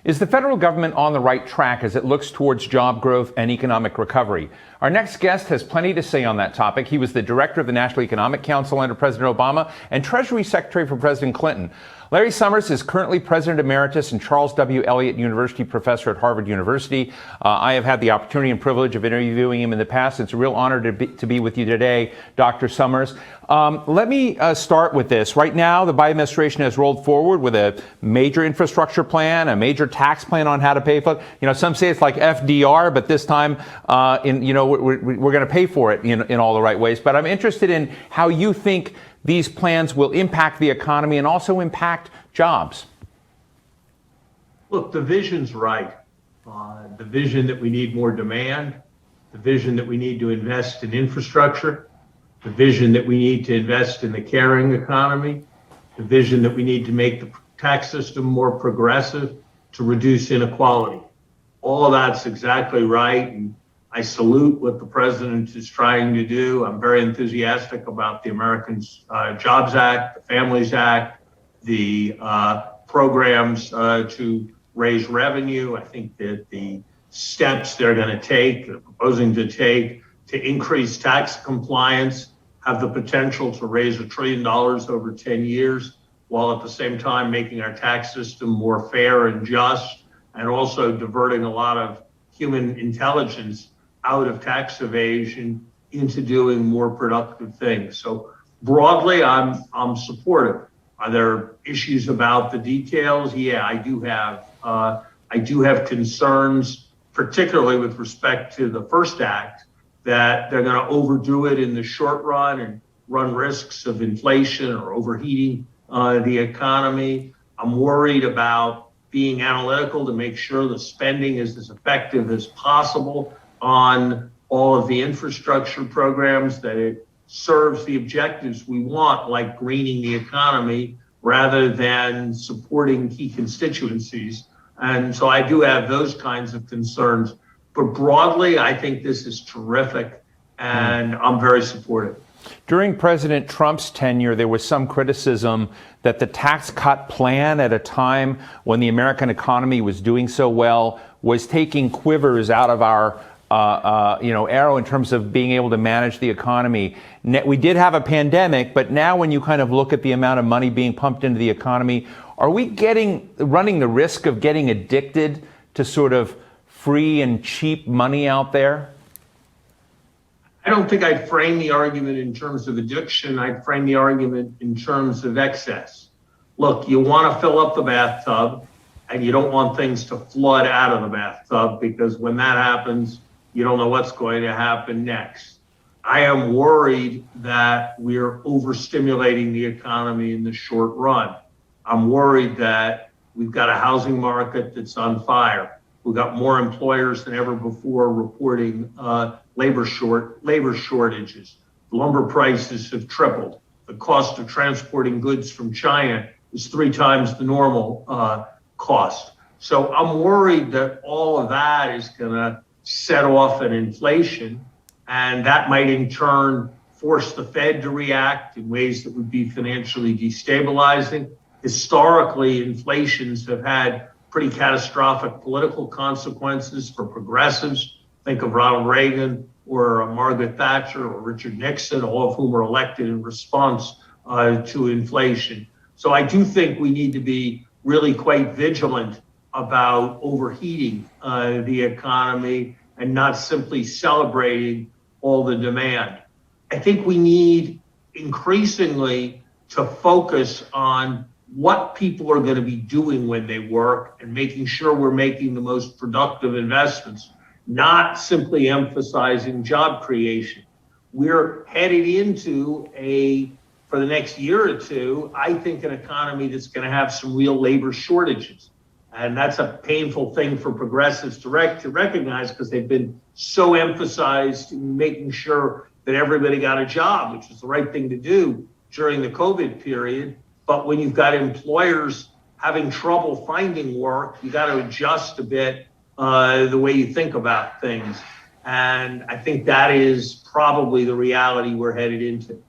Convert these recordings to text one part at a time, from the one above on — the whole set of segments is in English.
Is the federal government on the right track as it looks towards job growth and economic recovery? Our next guest has plenty to say on that topic. He was the director of the National Economic Council under President Obama and Treasury Secretary for President Clinton. Larry Summers is currently President Emeritus and Charles W. Eliot University Professor at Harvard University. I have had the opportunity and privilege of interviewing him in the past. It's a real honor to be with you today, Dr. Summers. Let me start with this. Right now, the Biden administration has rolled forward with a major infrastructure plan, a major tax plan on how to pay for it. You know, some say it's like FDR, but this time, we're going to pay for it in all the right ways. But I'm interested in how you think these plans will impact the economy and also impact jobs. Look, the vision's right. The vision that we need more demand, the vision that we need to invest in infrastructure, the vision that we need to invest in the caring economy, the vision that we need to make the tax system more progressive to reduce inequality. All of that's exactly right. And I salute what the president is trying to do. I'm very enthusiastic about the Americans Jobs Act, the Families Act, the programs to raise revenue. I think that the steps they're going to take, they're proposing to take to increase tax compliance have the potential to raise $1 trillion over 10 years, while at the same time making our tax system more fair and just, and also diverting a lot of human intelligence out of tax evasion into doing more productive things. So broadly, I'm supportive. Are there issues about the details? Yeah, I do have concerns, particularly with respect to the first act, that they're going to overdo it in the short run and run risks of inflation or overheating the economy. I'm worried about being analytical to make sure the spending is as effective as possible on all of the infrastructure programs, that it serves the objectives we want, like greening the economy, rather than supporting key constituencies. And so I do have those kinds of concerns. But broadly, I think this is terrific, and I'm very supportive. During President Trump's tenure, there was some criticism that the tax cut plan at a time when the American economy was doing so well was taking quivers out of our arrow in terms of being able to manage the economy. We did have a pandemic, but now when you kind of look at the amount of money being pumped into the economy, are we running the risk of getting addicted to sort of free and cheap money out there? I don't think I'd frame the argument in terms of addiction. I'd frame the argument in terms of excess. Look, you want to fill up the bathtub, and you don't want things to flood out of the bathtub, because when that happens, you don't know what's going to happen next. I am worried that we're overstimulating the economy in the short run. I'm worried that we've got a housing market that's on fire. We've got more employers than ever before reporting labor shortages. Lumber prices have tripled. The cost of transporting goods from China is 3 times the normal cost. So I'm worried that all of that is going to set off an inflation, and that might in turn force the Fed to react in ways that would be financially destabilizing. Historically, inflations have had pretty catastrophic political consequences for progressives. Think of Ronald Reagan or Margaret Thatcher or Richard Nixon, all of whom were elected in response to inflation. So I do think we need to be really quite vigilant about overheating the economy and not simply celebrating all the demand. I think we need increasingly to focus on what people are going to be doing when they work and making sure we're making the most productive investments, not simply emphasizing job creation. We're headed into for the next year or two, I think an economy that's going to have some real labor shortages. And that's a painful thing for progressives to recognize, because they've been so emphasized in making sure that everybody got a job, which is the right thing to do during the COVID period. But when you've got employers having trouble finding work, you got to adjust a bit the way you think about things. And I think that is probably the reality we're headed into.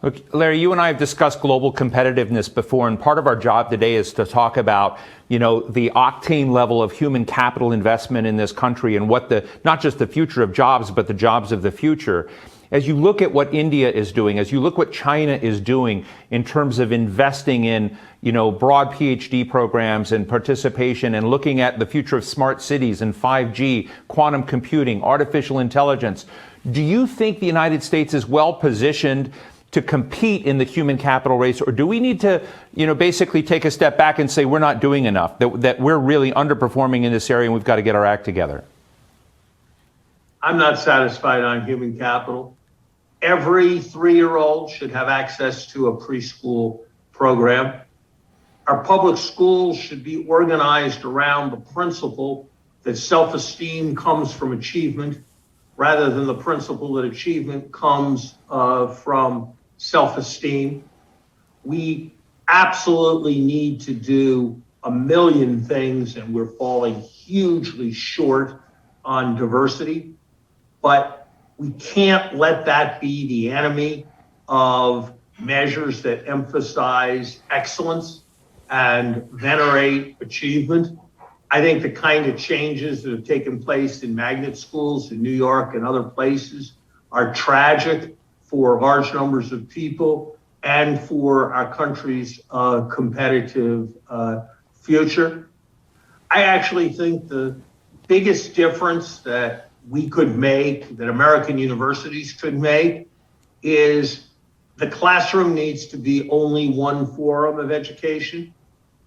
Look, Larry, you and I have discussed global competitiveness before, and part of our job today is to talk about, the octane level of human capital investment in this country and what not just the future of jobs, but the jobs of the future. As you look at what India is doing, as you look what China is doing in terms of investing in, broad PhD programs and participation and looking at the future of smart cities and 5G, quantum computing, artificial intelligence, do you think the United States is well positioned to compete in the human capital race, or do we need to, basically take a step back and say we're not doing enough, that we're really underperforming in this area and we've got to get our act together? I'm not satisfied on human capital. Every 3-year-old should have access to a preschool program. Our public schools should be organized around the principle that self-esteem comes from achievement rather than the principle that achievement comes from self-esteem. We absolutely need to do a million things, and we're falling hugely short on diversity, but we can't let that be the enemy of measures that emphasize excellence and venerate achievement. I think the kind of changes that have taken place in magnet schools in New York and other places are tragic for large numbers of people and for our country's competitive future. I actually think the biggest difference that we could make, that American universities could make, is the classroom needs to be only one forum of education.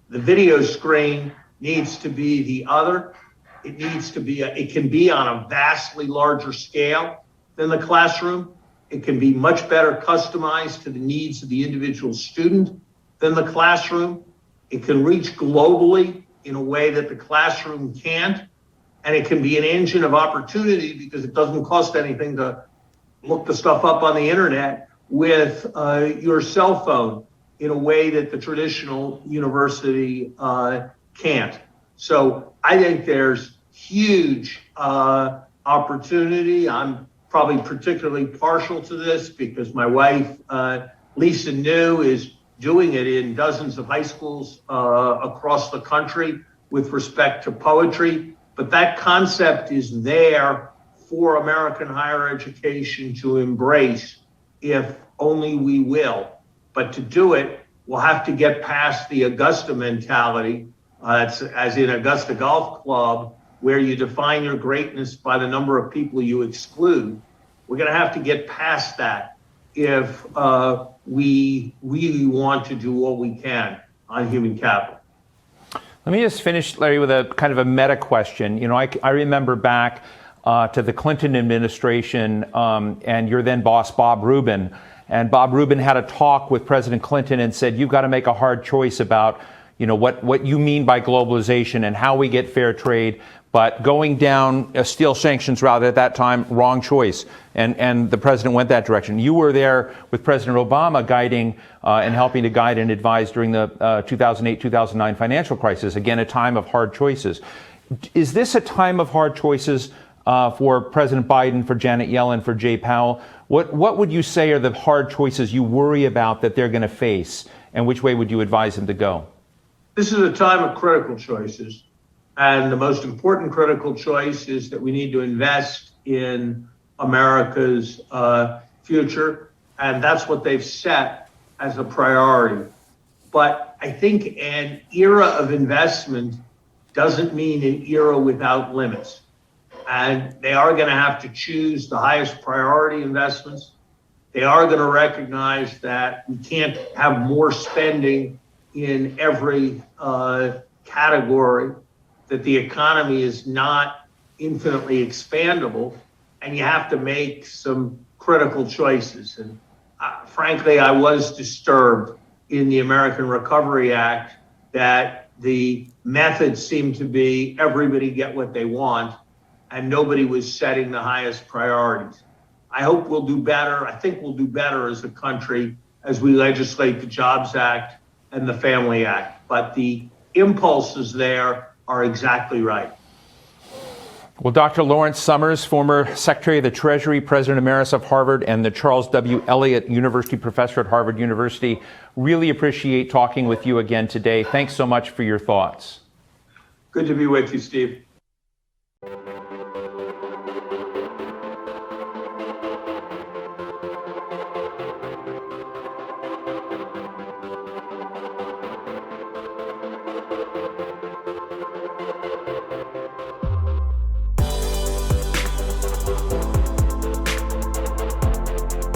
The video screen needs to be the other. It can be on a vastly larger scale than the classroom. It can be much better customized to the needs of the individual student than the classroom. It can reach globally in a way that the classroom can't. And it can be an engine of opportunity because it doesn't cost anything to look the stuff up on the internet with your cell phone in a way that the traditional university can't. So I think there's huge opportunity. I'm probably particularly partial to this because my wife, Lisa New, is doing it in dozens of high schools across the country with respect to poetry. But that concept is there for American higher education to embrace if only we will. But to do it, we'll have to get past the Augusta mentality, as in Augusta Golf Club, where you define your greatness by the number of people you exclude. We're going to have to get past that if we really want to do all we can on human capital. Let me just finish, Larry, with a kind of a meta question. I remember back to the Clinton administration and your then boss, Bob Rubin. And Bob Rubin had a talk with President Clinton and said, you've got to make a hard choice about, what you mean by globalization and how we get fair trade. But going down a steel sanctions route at that time, wrong choice. And the president went that direction. You were there with President Obama guiding and helping to guide and advise during the 2008-2009 financial crisis. Again, a time of hard choices. Is this a time of hard choices for President Biden, for Janet Yellen, for Jay Powell? What would you say are the hard choices you worry about that they're going to face? And which way would you advise them to go? This is a time of critical choices. And the most important critical choice is that we need to invest in America's future. And that's what they've set as a priority. But I think an era of investment doesn't mean an era without limits. And they are going to have to choose the highest priority investments. They are going to recognize that we can't have more spending in every category, that the economy is not infinitely expandable, and you have to make some critical choices. And frankly, I was disturbed in the American Recovery Act that the method seemed to be everybody get what they want, and nobody was setting the highest priorities. I hope we'll do better. I think we'll do better as a country as we legislate the Jobs Act and the Family Act. But the impulses there are exactly right. Well, Dr. Lawrence Summers, former Secretary of the Treasury, President Emeritus of Harvard, and the Charles W. Eliot University Professor at Harvard University, really appreciate talking with you again today. Thanks so much for your thoughts. Good to be with you, Steve.